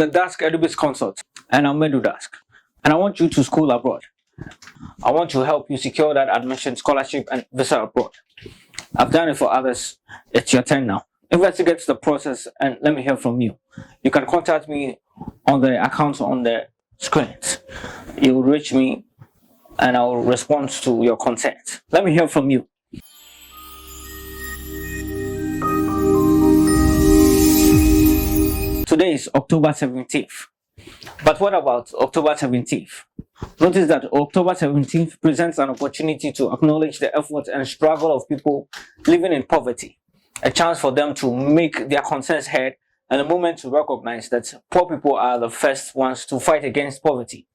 the DASK EduBiz Consult, and I'm DASK, and I want you to school abroad. I want to help you secure that admission, scholarship, and visa abroad. I've done it for others. It's your turn now. Investigate the process and let me hear from you. You can contact me on the accounts on the screens. You'll reach me and I'll respond to your consent. Let me hear from you. Today is October 17th. But what about October 17th? Notice that October 17th presents an opportunity to acknowledge the effort and struggle of people living in poverty, a chance for them to make their concerns heard, and a moment to recognize that poor people are the first ones to fight against poverty.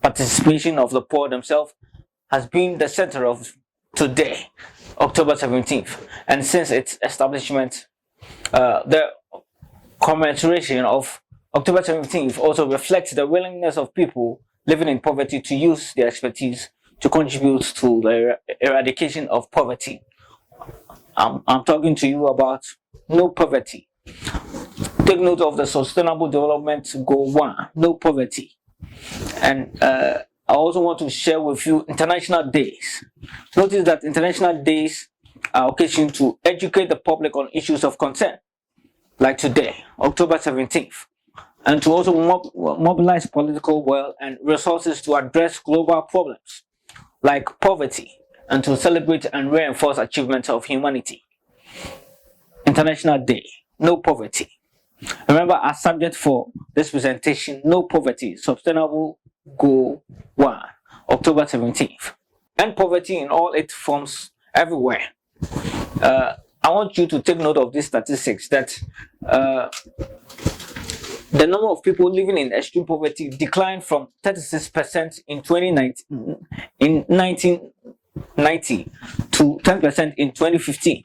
Participation of the poor themselves has been the center of today, October 17th, and since its establishment, the commemoration of October 17th also reflects the willingness of people living in poverty to use their expertise to contribute to the eradication of poverty. I'm talking to you about no poverty. Take note of the Sustainable Development Goal 1, no poverty. And I also want to share with you international days. Notice that international days are occasion to educate the public on issues of concern, like today, October 17th. And to also mobilize political will and resources to address global problems like poverty, and to celebrate and reinforce achievements of humanity. International Day, no poverty. Remember our subject for this presentation, no poverty, Sustainable Goal 1, October 17th. End poverty in all its forms everywhere. I want you to take note of these statistics that the number of people living in extreme poverty declined from 36% in 1990 to 10% in 2015.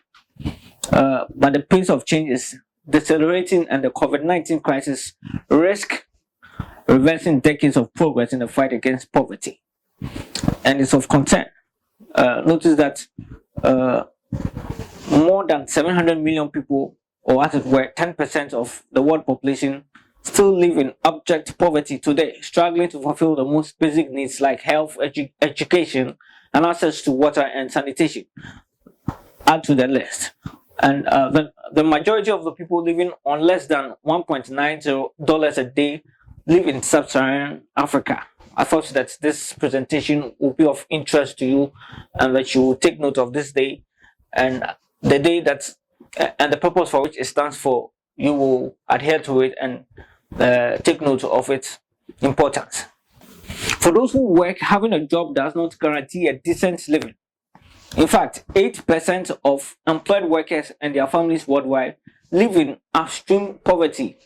But the pace of change is decelerating, and the COVID-19 crisis risks reversing decades of progress in the fight against poverty. And it's of concern. Notice that more than 700 million people, or as it were, 10% of the world population, still live in abject poverty today, struggling to fulfill the most basic needs like health, education, and access to water and sanitation. Add to the list. And the majority of the people living on less than $1.90 a day live in sub-Saharan Africa. I thought that this presentation will be of interest to you and that you will take note of this day and the day that and the purpose for which it stands for. You will adhere to it and take note of its importance. For those who work, having a job does not guarantee a decent living. In fact, 8% of employed workers and their families worldwide live in extreme poverty,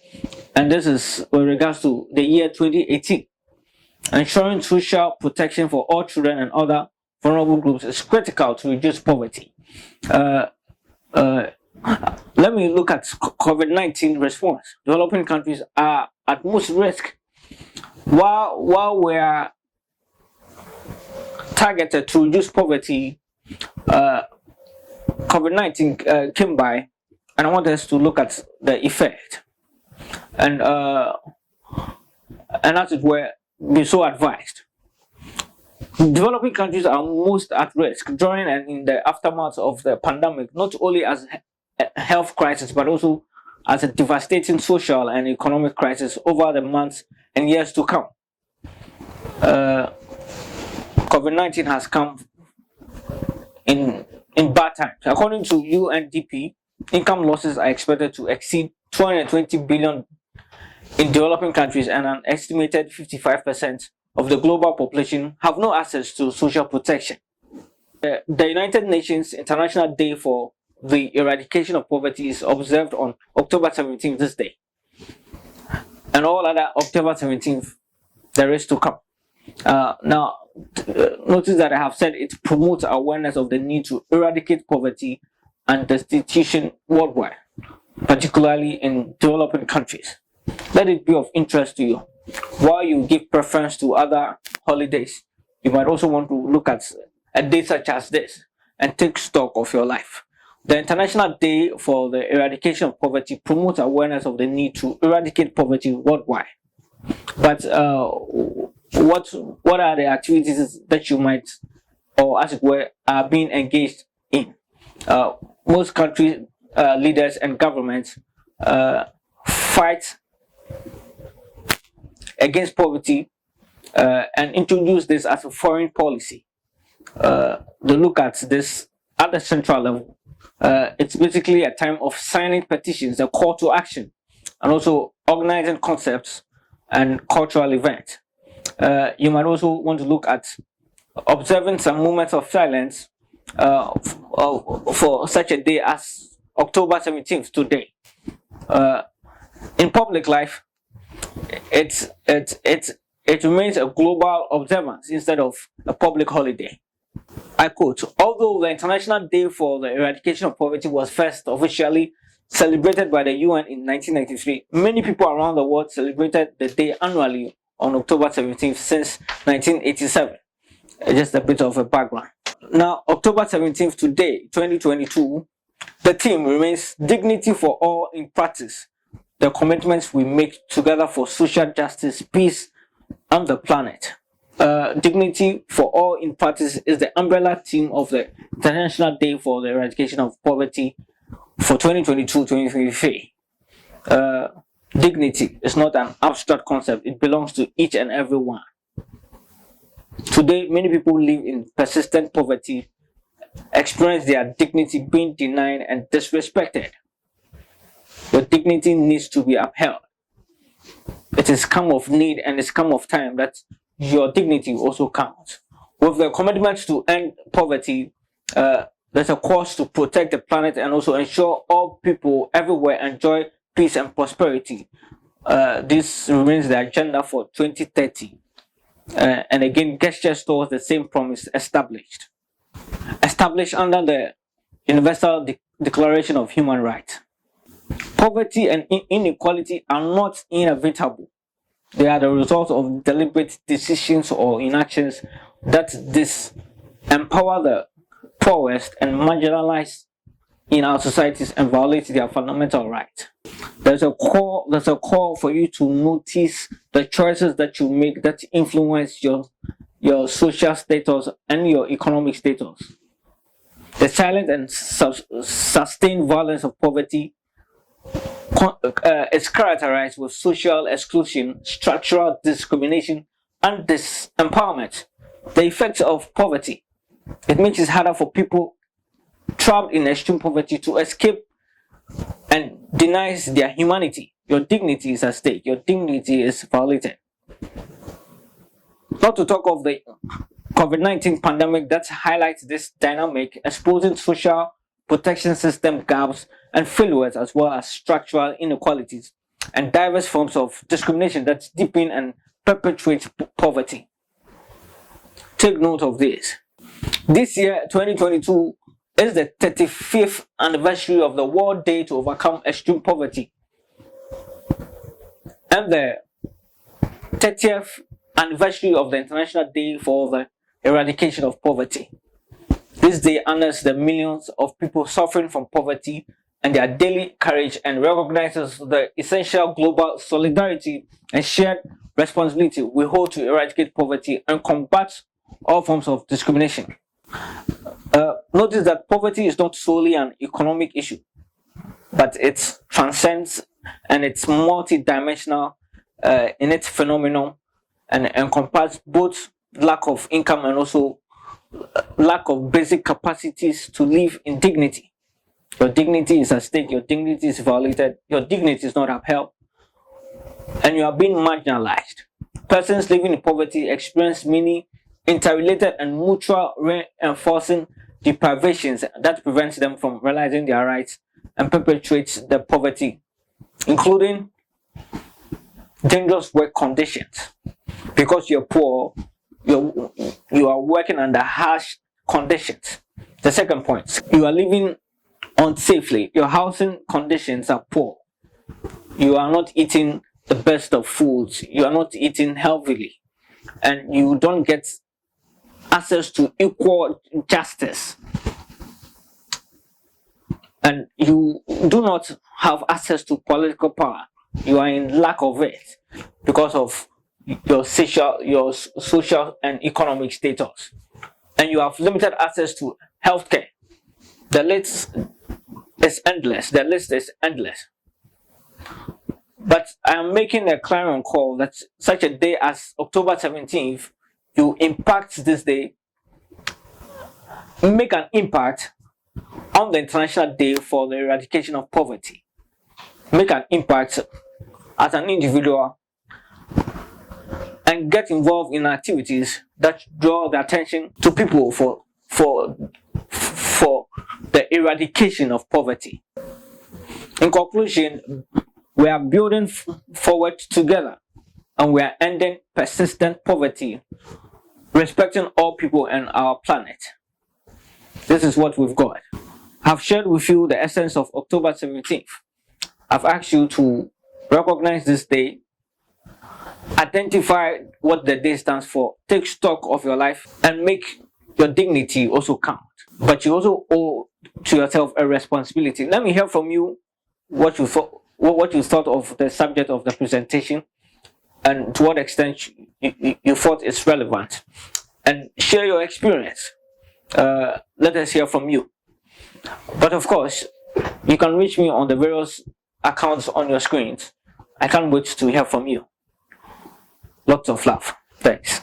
and this is with regards to the year 2018. Ensuring social protection for all children and other vulnerable groups is critical to reduce poverty. Let me look at COVID-19 response. Developing countries are at most risk. While we are targeted to reduce poverty, COVID-19 came by, and I want us to look at the effect. And as it were, be so advised. Developing countries are most at risk during and in the aftermath of the pandemic, not only as a health crisis, but also as a devastating social and economic crisis over the months and years to come. COVID-19 has come in bad times. According to UNDP, income losses are expected to exceed 220 billion in developing countries, and an estimated 55% of the global population have no access to social protection. The United Nations International Day for the Eradication of Poverty is observed on October 17th this day. And all other October 17th there is to come. Now, notice that I have said it promotes awareness of the need to eradicate poverty and destitution worldwide, particularly in developing countries. Let it be of interest to you. While you give preference to other holidays, you might also want to look at a day such as this and take stock of your life. The International Day for the Eradication of Poverty promotes awareness of the need to eradicate poverty worldwide. But what are the activities that you might, or as it were, are being engaged in? Most country leaders and governments fight against poverty and introduce this as a foreign policy. They look at this at the central level. It's basically a time of signing petitions, a call to action, and also organizing concepts and cultural events. You might also want to look at observing some moments of silence for such a day as October 17th today. In public life, it remains a global observance instead of a public holiday. I quote, although the International Day for the Eradication of Poverty was first officially celebrated by the UN in 1993, many people around the world celebrated the day annually on October 17th since 1987. Just a bit of a background. Now, October 17th today, 2022, the theme remains dignity for all in practice, the commitments we make together for social justice, peace, and the planet. Dignity for all in practice is the umbrella theme of the International Day for the Eradication of Poverty for 2022-2023. Dignity is not an abstract concept, it belongs to each and every one. Today, many people live in persistent poverty, experience their dignity being denied and disrespected. Your dignity needs to be upheld. It is come of need and it's come of time that your dignity also counts. With the commitment to end poverty, there's a cause to protect the planet and also ensure all people everywhere enjoy peace and prosperity. This remains the agenda for 2030. And again, gestures towards the same promise established under the Universal Declaration of Human Rights. Poverty and inequality are not inevitable. They are the result of deliberate decisions or inactions that disempower the poorest and marginalized in our societies and violate their fundamental rights. There's a call for you to notice the choices that you make that influence your social status and your economic status. The silent and sustained violence of poverty is characterized with social exclusion, structural discrimination, and disempowerment. The effects of poverty. It makes it harder for people trapped in extreme poverty to escape and denies their humanity. Your dignity is at stake. Your dignity is violated. Not to talk of the COVID-19 pandemic that highlights this dynamic, exposing social protection system gaps and failures, as well as structural inequalities and diverse forms of discrimination that deepen and perpetuate poverty. Take note of this. This year, 2022, is the 35th anniversary of the World Day to Overcome Extreme Poverty and the 30th anniversary of the International Day for the Eradication of Poverty. This day honors the millions of people suffering from poverty and their daily courage and recognizes the essential global solidarity and shared responsibility we hold to eradicate poverty and combat all forms of discrimination. Notice that poverty is not solely an economic issue, but it transcends and it's multi-dimensional in its phenomenon and encompasses both lack of income and also lack of basic capacities to live in dignity. Your dignity is at stake, your dignity is violated, your dignity is not upheld, and you are being marginalized. Persons living in poverty experience many interrelated and mutual reinforcing deprivations that prevents them from realizing their rights and perpetuates the poverty, including dangerous work conditions. Because you're poor, you are working under harsh conditions. The second point, you are living unsafely. Your housing conditions are poor. You are not eating the best of foods. You are not eating healthily. And you don't get access to equal justice. and you do not have access to political power, you are in lack of it because of your social and economic status, and you have limited access to healthcare. The list is endless. The list is endless. But I am making a clarion call that such a day as October 17th, you impact this day, make an impact on the International Day for the Eradication of Poverty. Make an impact as an individual and get involved in activities that draw the attention to people for the eradication of poverty. In conclusion, we are building forward together, and we are ending persistent poverty, respecting all people and our planet. This is what we've got. I've shared with you the essence of October 17th. I've asked you to recognize this day, identify what the day stands for, take stock of your life, and make your dignity also count. But you also owe to yourself a responsibility. Let me hear from you what you thought of the subject of the presentation, and to what extent you thought it's relevant, and share your experience. Let us hear from you. But of course, you can reach me on the various accounts on your screens. I can't wait to hear from you. Lots of love. Thanks.